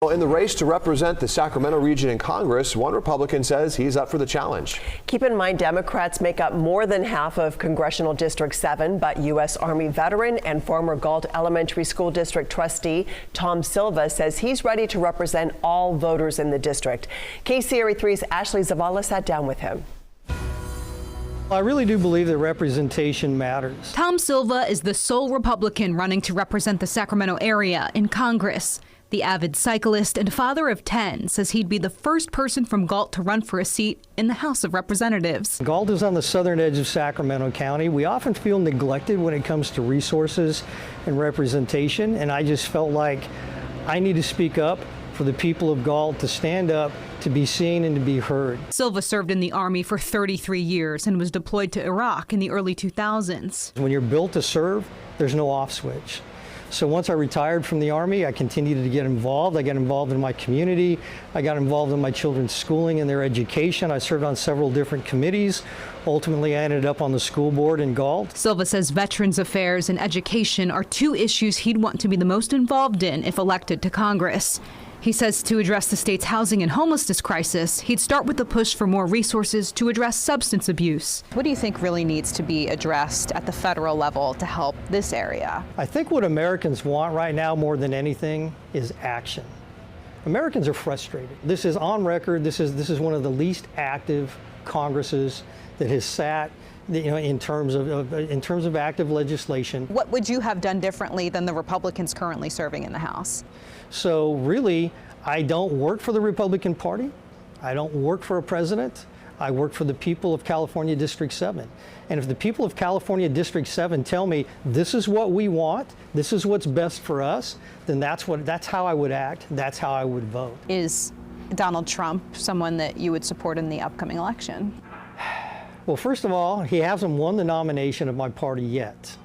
Well, in the race to represent the Sacramento region in Congress, one Republican says he's up for the challenge. Keep in mind, Democrats make up more than half of Congressional District 7, but U.S. Army veteran and former Galt Elementary School District trustee Tom Silva says he's ready to represent all voters in the district. KCRA 3's Ashley Zavala sat down with him. I really do believe that representation matters. Tom Silva is the sole Republican running to represent the Sacramento area in Congress. The avid cyclist and father of 10 says he'd be the first person from Galt to run for a seat in the House of Representatives. Galt is on the southern edge of Sacramento County. We often feel neglected when it comes to resources and representation, and I just felt like I need to speak up for the people of Galt, to stand up, to be seen and to be heard. Silva served in the Army for 33 years and was deployed to Iraq in the early 2000s. When you're built to serve, there's no off switch. So once I retired from the Army, I continued to get involved. I got involved in my community. I got involved in my children's schooling and their education. I served on several different committees. Ultimately, I ended up on the school board in Galt. Silva says Veterans Affairs and education are two issues he'd want to be the most involved in if elected to Congress. He says to address the state's housing and homelessness crisis, he'd start with the push for more resources to address substance abuse. What do you think really needs to be addressed at the federal level to help this area? I think what Americans want right now more than anything is action. Americans are frustrated. This is on record. This is one of the least active Congresses that has sat, in terms of active legislation. What would you have done differently than the Republicans currently serving in the House? So really, I don't work for the Republican Party. I don't work for a president. I work for the people of California District 7. And if the people of California District 7 tell me this is what we want, this is what's best for us, then that's how I would act. That's how I would vote. Is Donald Trump someone that you would support in the upcoming election? Well, first of all, he hasn't won the nomination of my party yet.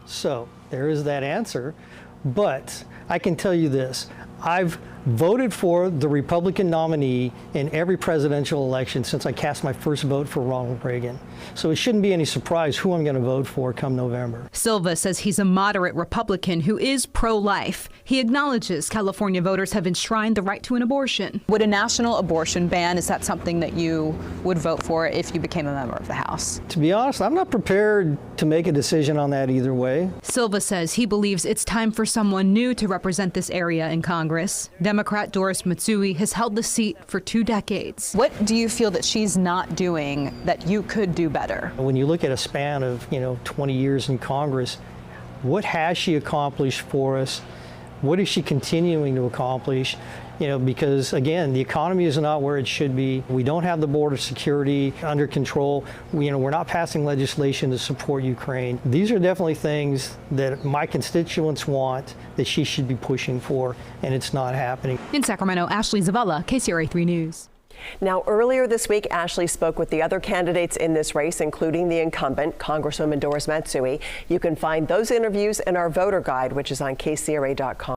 So there is that answer. But I can tell you this, I've voted for the Republican nominee in every presidential election since I cast my first vote for Ronald Reagan. So it shouldn't be any surprise who I'm going to vote for come November. Silva says he's a moderate Republican who is pro-life. He acknowledges California voters have enshrined the right to an abortion. Would a national abortion ban, is that something that you would vote for if you became a member of the House? To be honest, I'm not prepared to make a decision on that either way. Silva says he believes it's time for someone new to represent this area in Congress. Democrat Doris Matsui has held the seat for 2 decades. What do you feel that she's not doing that you could do better? When you look at a span of 20 years in Congress, what has she accomplished for us? What is she continuing to accomplish? Because again, the economy is not where it should be. We don't have the border security under control. We're not passing legislation to support Ukraine. These are definitely things that my constituents want that she should be pushing for, and it's not happening. In Sacramento, Ashley Zavala, KCRA 3 News. Now, earlier this week, Ashley spoke with the other candidates in this race, including the incumbent, Congresswoman Doris Matsui. You can find those interviews in our voter guide, which is on KCRA.com.